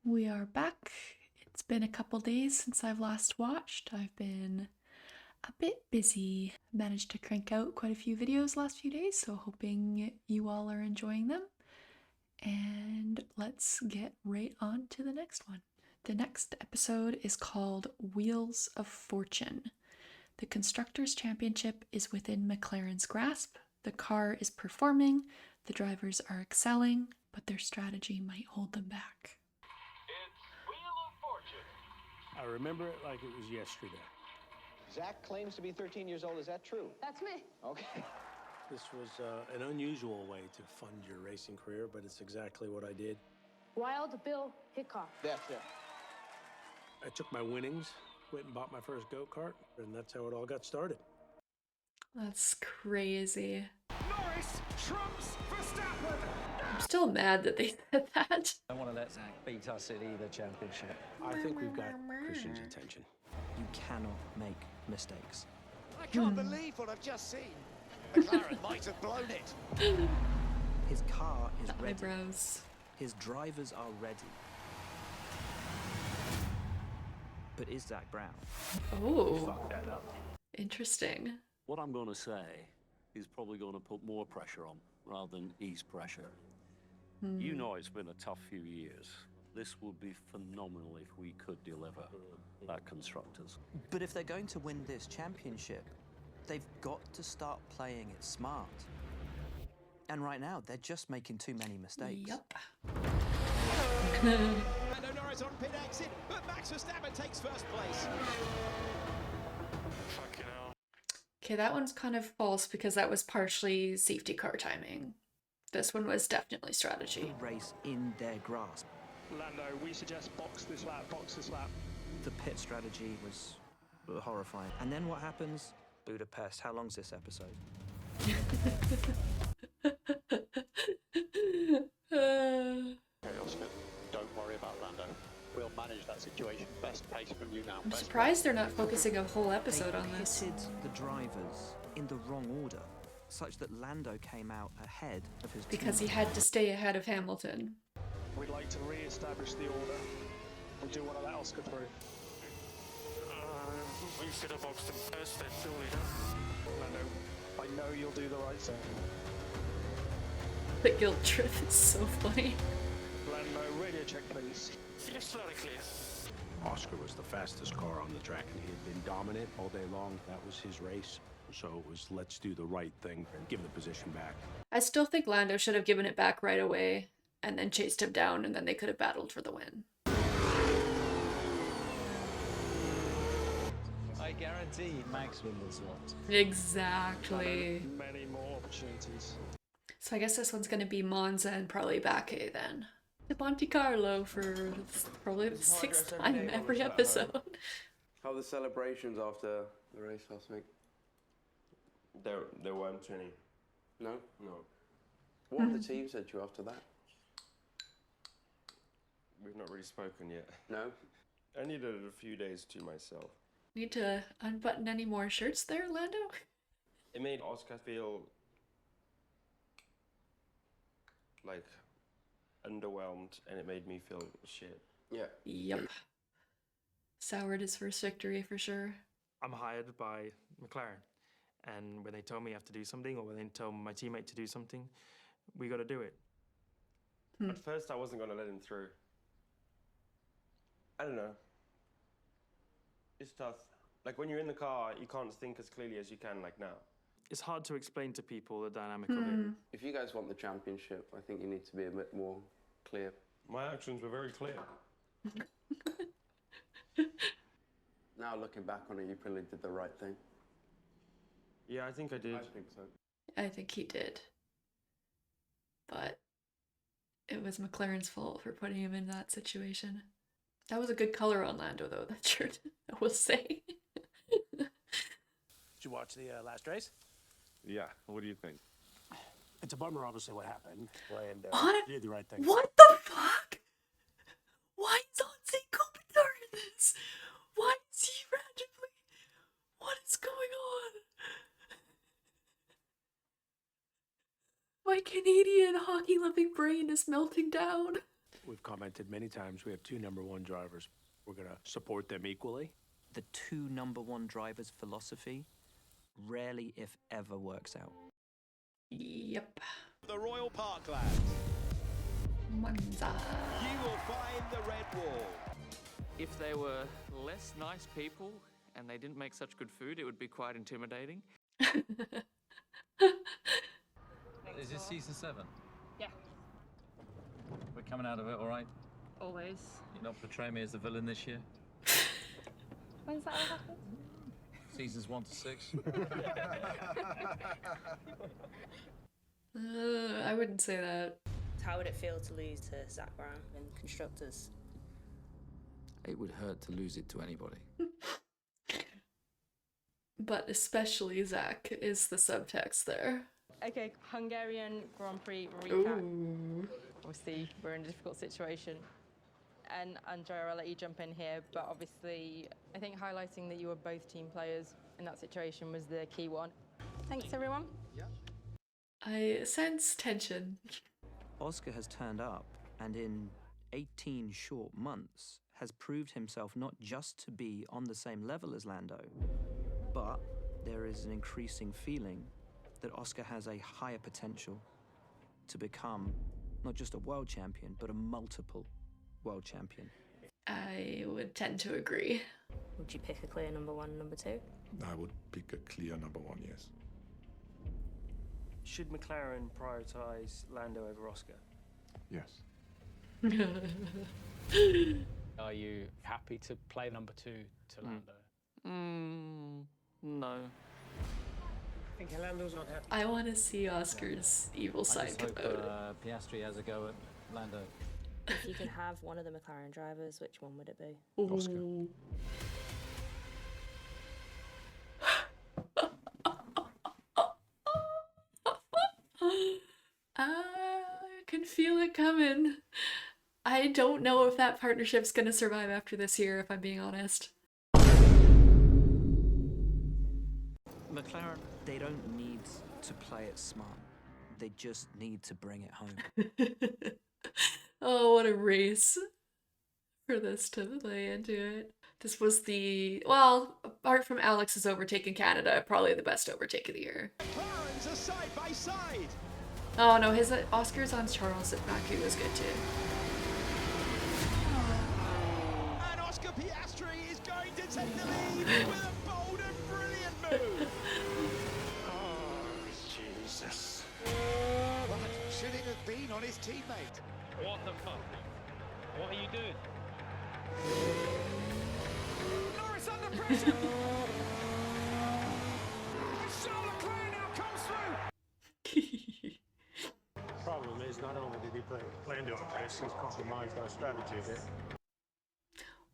We are back. It's been a couple days since I've last watched. I've been a bit busy. Managed to crank out quite a few videos last few days, so hoping you all are enjoying them. And let's get right on to the next one. The next episode is called Wheels of Fortune. The Constructors' Championship is within McLaren's grasp. The car is performing, the drivers are excelling, but their strategy might hold them back. I remember it like it was yesterday. Zach claims to be 13 years old. Is that true? That's me. Okay. This was an unusual way to fund your racing career, but it's exactly what I did. Wild Bill Hickok. That's it. I took my winnings, went and bought my first go-kart, and that's how it all got started. That's crazy. Norris trumps Verstappen. I'm still mad that they said that. I don't want to let Zach beat us at either championship. I think we've got Christian's attention. You cannot make mistakes. I can't believe what I've just seen. McLaren might have blown it. His car is The ready. eyebrows. His drivers are ready. But is Zach Brown? Oh, Fuck that up. interesting. What I'm going to say is probably going to put more pressure on rather than ease pressure. You know it's been a tough few years. This would be phenomenal if we could deliver that Constructors. But if they're going to win this championship, they've got to start playing it smart. And right now, they're just making too many mistakes. Yep. Lando Norris on pit exit, but Max Verstappen takes first place. Fucking hell. Okay, that one's kind of false because that was partially safety car timing. This one was definitely strategy. The race in their grasp. Lando, we suggest box this lap, box this lap. The pit strategy was horrifying. And then what happens? Budapest. How long's this episode? Okay, Oscar, don't worry about Lando. We'll manage that situation. Best pace from you now. I'm Best surprised they're not focusing a whole episode They on this. pitted the drivers in the wrong order, such that Lando came out ahead of his Because he team. had to stay ahead of Hamilton. We'd like to re-establish the order. We do want to let Oscar through. We should have boxed him first then, surely. Lando, I know you'll do the right thing. The guilt trip is so funny. Lando, radio check, please. Yes, loud and clear. Oscar was the fastest car on the track, and he had been dominant all day long. That was his race. So it was, let's do the right thing and give the position back. I still think Lando should have given it back right away and then chased him down, and then they could have battled for the win. I guarantee Max wins this one. Exactly. Many more opportunities. So I guess this one's gonna be Monza and probably Baku then. The Monte Carlo for probably the sixth time every episode. How were the celebrations after the race last week? There weren't any. No? No. What have the team said to you after that? We've not really spoken yet. No? I needed a few days to myself. Need to unbutton any more shirts there, Lando? It made Oscar feel like underwhelmed, and it made me feel shit. Yeah. Yep. Soured his first victory for sure. I'm hired by McLaren, and when they tell me I have to do something, or when they tell my teammate to do something, we got to do it. At first, I wasn't gonna let him through. I don't know. It's tough. Like when you're in the car, you can't think as clearly as you can like now. It's hard to explain to people the dynamic of it. If you guys want the championship, I think you need to be a bit more clear. My actions were very clear. Now looking back on it, you probably did the right thing. Yeah, I think I did. I think so. I think he did. But it was McLaren's fault for putting him in that situation. That was a good color on Lando, though, that shirt, I will say. Did you watch the last race? Yeah. What do you think? It's a bummer, obviously, what happened. And What? you did the right thing. What the fuck? Why is St. Kopitar in this? Why is he randomly? What is going on? My Canadian hockey-loving brain is melting down. We've commented many times we have two #1 drivers. We're going to support them equally. The two #1 drivers philosophy rarely, if ever, works out. Yep. The Royal Parkland. Monza. You will find the red wall. If they were less nice people and they didn't make such good food, it would be quite intimidating. Is this season 7? Yeah. We're coming out of it all right? Always. You're not portraying me as the villain this year? When's that all happened? Seasons 1 to 6? I wouldn't say that. How would it feel to lose to Zach Brown in constructors? It would hurt to lose it to anybody. But especially Zach is the subtext there. Okay, Hungarian Grand Prix recap. Ooh. Obviously, we're in a difficult situation. And Andrea, I'll let you jump in here, but obviously, I think highlighting that you were both team players in that situation was the key one. Thanks, everyone. I sense tension. Oscar has turned up and in 18 short months has proved himself not just to be on the same level as Lando, but there is an increasing feeling that Oscar has a higher potential to become not just a world champion, but a multiple world champion. I would tend to agree. Would you pick a clear #1, #2? I would pick a clear #1, yes. Should McLaren prioritise Lando over Oscar? Yes. Are you happy to play #2 to Lando? No. I think Lando's not happy. I want to see Oscar's evil side come out. Piastri has a go at Lando. If you could have one of the McLaren drivers, which one would it be? Oscar. I can feel it coming. I don't know if that partnership's gonna survive after this year, if I'm being honest. McLaren, they don't need to play it smart. They just need to bring it home. Oh, what a race for this to play into it. This was well, apart from Alex's overtake in Canada, probably the best overtake of the year. McLarens are side by side. Oh no, his Oscar's on Charles at Baku was good too. And Oscar Piastri is going to take the lead with a bold and brilliant move. Oh, Jesus. That should it have been on his teammate? What the fuck? What are you doing? Norris under pressure. Charles Leclerc now comes through. Problem is, not only did he play Lando on pace, he's compromised our strategy here.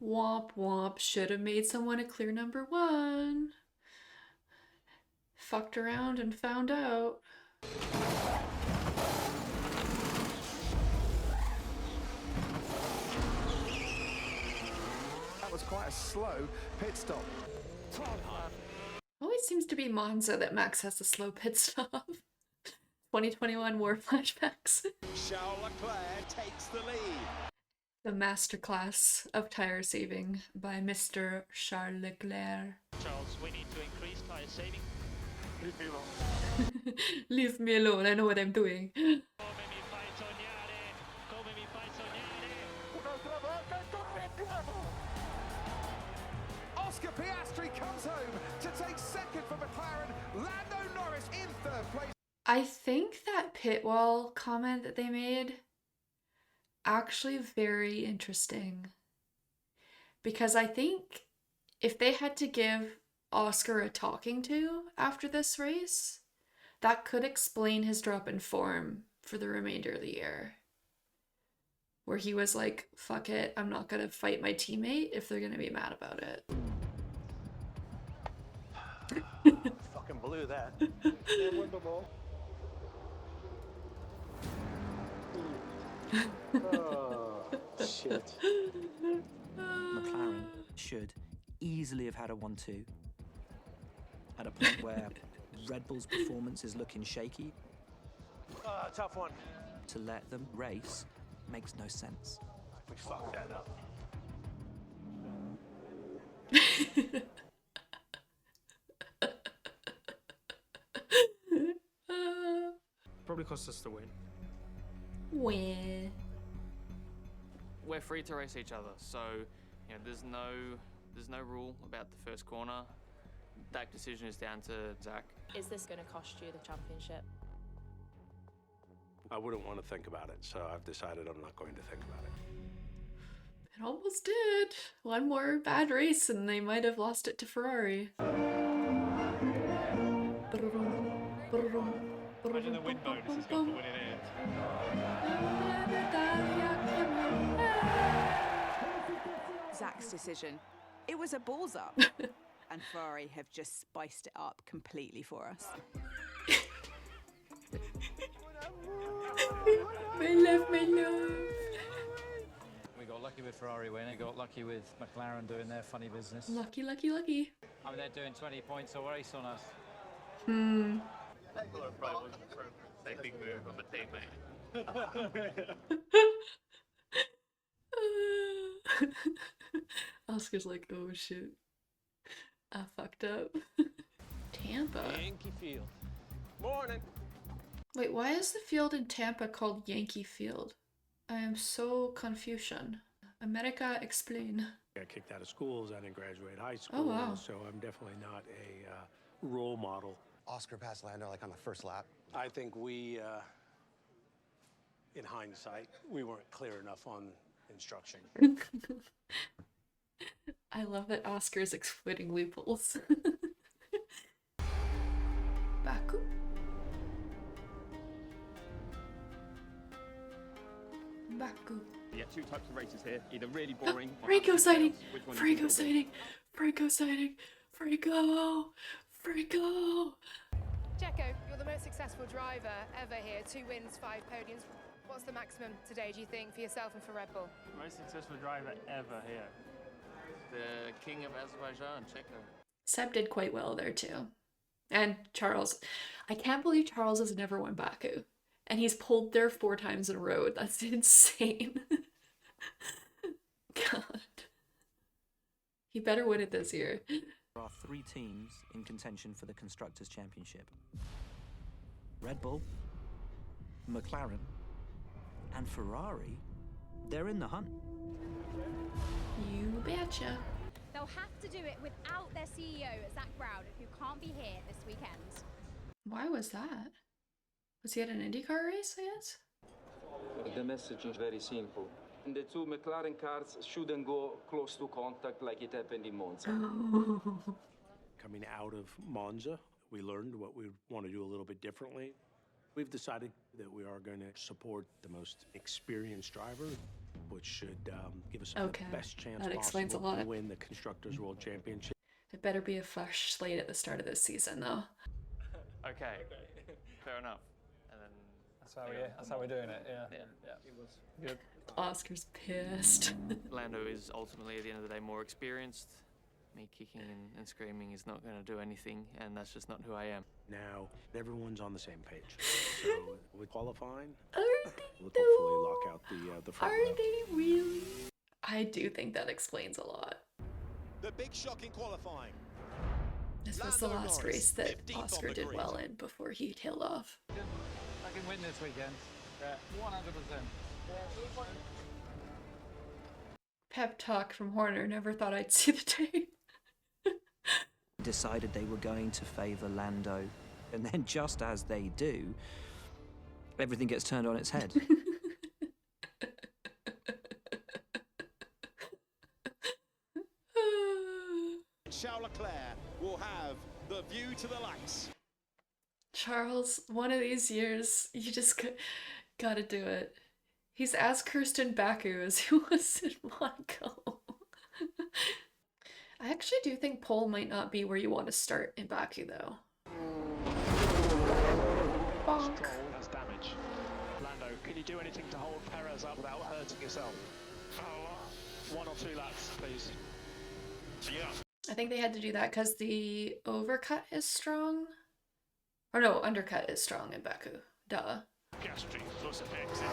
Womp womp, should have made someone a clear #1. Fucked around and found out. That was quite a slow pit stop. Always seems to be Monza that Max has a slow pit stop. 2021 war flashbacks. Charles Leclerc takes the lead. The masterclass of tire saving by Mr. Charles Leclerc. Charles, we need to increase tire saving. Leave me alone. Leave me alone, I know what I'm doing. Oscar Piastri comes home to take second for McLaren. Lando Norris in third place. I think that pit wall comment that they made actually very interesting. Because I think if they had to give Oscar a talking to after this race, that could explain his drop in form for the remainder of the year. Where he was like, fuck it, I'm not gonna fight my teammate if they're gonna be mad about it. Fucking blew that. Oh, shit. McLaren should easily have had a 1-2 at a point where Red Bull's performance is looking shaky. Tough one. To let them race makes no sense. We fucked that up. Probably cost us the win. Where? We're free to race each other, so you know there's no rule about the first corner. That decision is down to Zach. Is this going to cost you the championship? I wouldn't want to think about it, so I've decided I'm not going to think about it. It almost did. One more bad race and they might have lost it to Ferrari. Imagine the win bonus he's got for winning it. Zach's decision. It was a balls up. And Ferrari have just spiced it up completely for us. My love, my love. We got lucky with Ferrari winning, got lucky with McLaren doing their funny business. Lucky, lucky, lucky. I mean, they're doing 20 points a race on us. Hmm. Big move on the teammate. Oscar's like, oh shit. I fucked up. Tampa. Yankee Field. Morning. Wait, why is the field in Tampa called Yankee Field? I am so confusion. America, explain. I got kicked out of schools. I didn't graduate high school. Oh, wow. So I'm definitely not a role model. Oscar passed Lando like on the first lap. I think we, in hindsight, we weren't clear enough on instruction. I love that Oscar's exploiting loopholes. Baku. Baku. You get two types of races here, either really boring or Franco sighting! Which one do you Franco think will be? sighting! Franco sighting! Franco! Franco! Checo, you're the most successful driver ever here. 2 wins, 5 podiums. What's the maximum today, do you think, for yourself and for Red Bull? Most successful driver ever here. The king of Azerbaijan, Checo. Seb did quite well there too. And Charles. I can't believe Charles has never won Baku. And he's pulled there 4 times in a row. That's insane. God. He better win it this year. There are 3 teams in contention for the Constructors' Championship. Red Bull, McLaren, and Ferrari, they're in the hunt. You betcha. They'll have to do it without their CEO, Zach Brown, who can't be here this weekend. Why was that? Was he at an IndyCar race, I guess? The message is very simple. The 2 McLaren cars shouldn't go close to contact like it happened in Monza. Coming out of Monza, we learned what we want to do a little bit differently. We've decided that we are going to support the most experienced driver, which should give us the best chance that explains a possible lot. to win the Constructors' World Championship. It better be a fresh slate at the start of this season, though. Okay, fair enough. And then That's how we're doing it. Yeah. It was good. Oscar's pissed. Lando is ultimately, at the end of the day, more experienced. Me kicking and screaming is not going to do anything, and that's just not who I am. Now, everyone's on the same page. So, with qualifying, Are we'll hopefully lock out the front row. Are they really? I do think that explains a lot. The big shock in qualifying. This was the last race that Oscar did well in before he tailed off. I can win this weekend. Yeah, 100%. Pep talk from Horner. Never thought I'd see the day. Decided they were going to favour Lando, and then just as they do, everything gets turned on its head. Charles Leclerc will have the view to the lights. Charles, one of these years, you just gotta do it. He's as cursed in Baku as he was in Monaco. I actually do think pole might not be where you want to start in Baku, though. Bonk. That's damage. Lando, can you do anything to hold Perez up without hurting yourself? 1 or 2 laps, please. Yeah. I think they had to do that because the overcut is strong. Or no, undercut is strong in Baku. Duh. Piastri plus exit.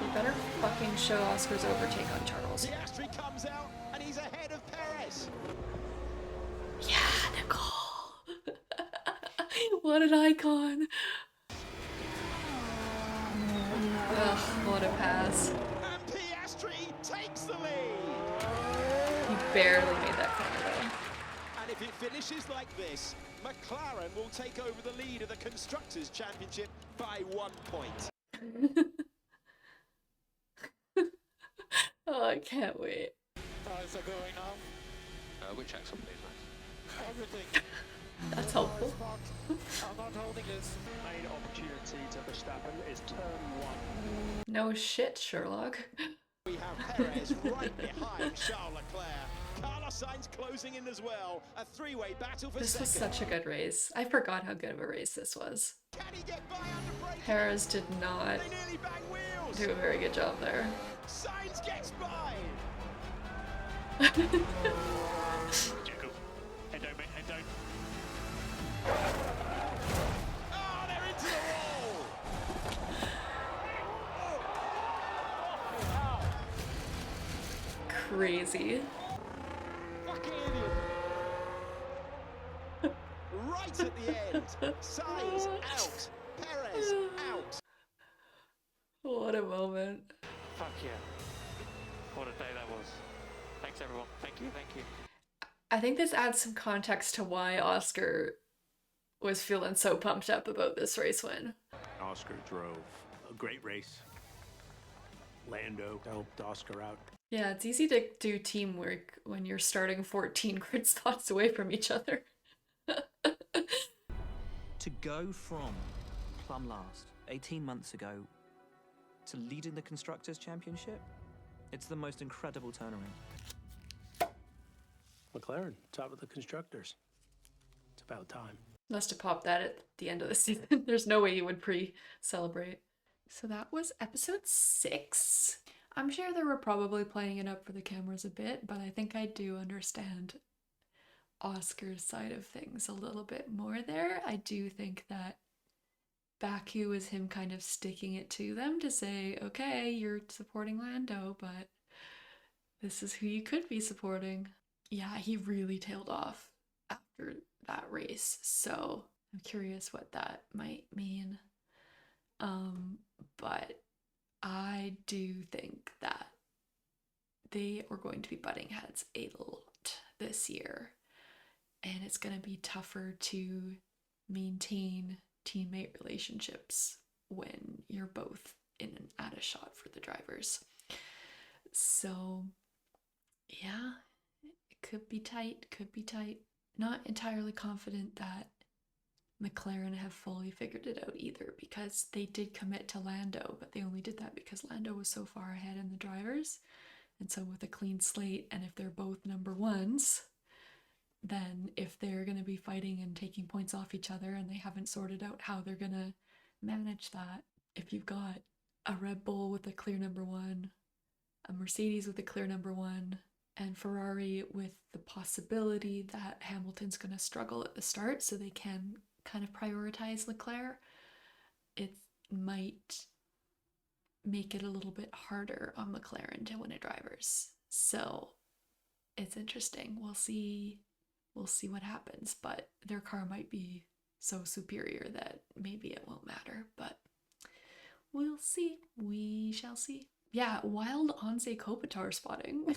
They better fucking show Oscar's overtake on Charles. Piastri comes out and he's ahead of Perez. Yeah, Nicole. What an icon. Ugh, what a pass. And Piastri takes the lead. He barely made that corner though. And if it finishes like this, McLaren will take over the lead of the Constructors' Championship by 1 point. Oh, I can't wait. Tires are going now. Which axle, please, Max? Everything. That's helpful. I'm not holding this. Main opportunity to Verstappen is turn 1. No shit, Sherlock. We have Perez right behind Charles Leclerc. Carlos Sainz closing in as well. A three-way battle for This second. was such a good race. I forgot how good of a race this was. Can he get by under braking? Perez did not They nearly bang wheels. do a very good job there. Sainz gets by. Jacob, head don't. Oh, they're into the wall. Crazy. Fucking idiot. Right at the end. Sainz out. Perez out. What a moment. Fuck yeah. What a day that was. Thanks everyone. Thank you. I think this adds some context to why Oscar was feeling so pumped up about this race win. Oscar drove a great race. Lando helped Oscar out. Yeah, it's easy to do teamwork when you're starting 14 grid spots away from each other. To go from plumb last 18 months ago to leading the Constructors' Championship, it's the most incredible turnaround. McLaren, top of the Constructors. It's about time. Must have popped that at the end of the season. There's no way you would pre-celebrate. So that was episode 6. I'm sure they were probably playing it up for the cameras a bit, but I think I do understand Oscar's side of things a little bit more there. I do think that Baku was him kind of sticking it to them to say, okay, you're supporting Lando, but this is who you could be supporting. Yeah, he really tailed off after that race, so I'm curious what that might mean. But I do think that they are going to be butting heads a lot this year, and it's going to be tougher to maintain teammate relationships when you're both in and at a shot for the drivers. So yeah, it could be tight, Not entirely confident that McLaren have fully figured it out either, because they did commit to Lando, but they only did that because Lando was so far ahead in the drivers. And so with a clean slate, and if they're both number ones, then if they're going to be fighting and taking points off each other and they haven't sorted out how they're going to manage that, if you've got a Red Bull with a clear number 1, a Mercedes with a clear number 1, and Ferrari with the possibility that Hamilton's going to struggle at the start so they can kind of prioritize Leclerc, it might make it a little bit harder on McLaren to win at drivers. So it's interesting. We'll see what happens, but their car might be so superior that maybe it won't matter, but we'll see. We shall see. Yeah, wild Anze Kopitar spotting.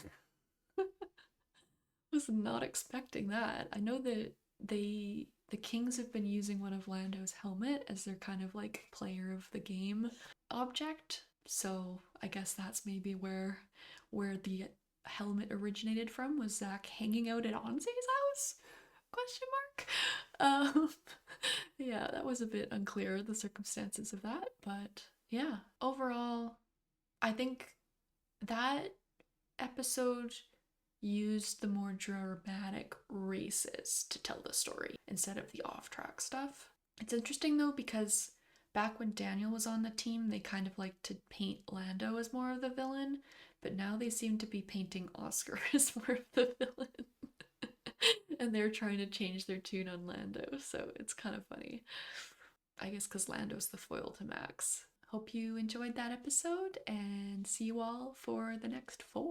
Was not expecting that. I know that the Kings have been using one of Lando's helmet as their kind of like player of the game object. So I guess that's maybe where the helmet originated from, was Zach hanging out at Anze's house? Question mark. Yeah, that was a bit unclear, the circumstances of that, but yeah, overall, I think that episode used the more dramatic races to tell the story instead of the off-track stuff. It's interesting though, because back when Daniel was on the team, they kind of liked to paint Lando as more of the villain, but now they seem to be painting Oscar as more of the villain. And they're trying to change their tune on Lando, so it's kind of funny. I guess because Lando's the foil to Max. hope you enjoyed that episode and see you all for the next 4.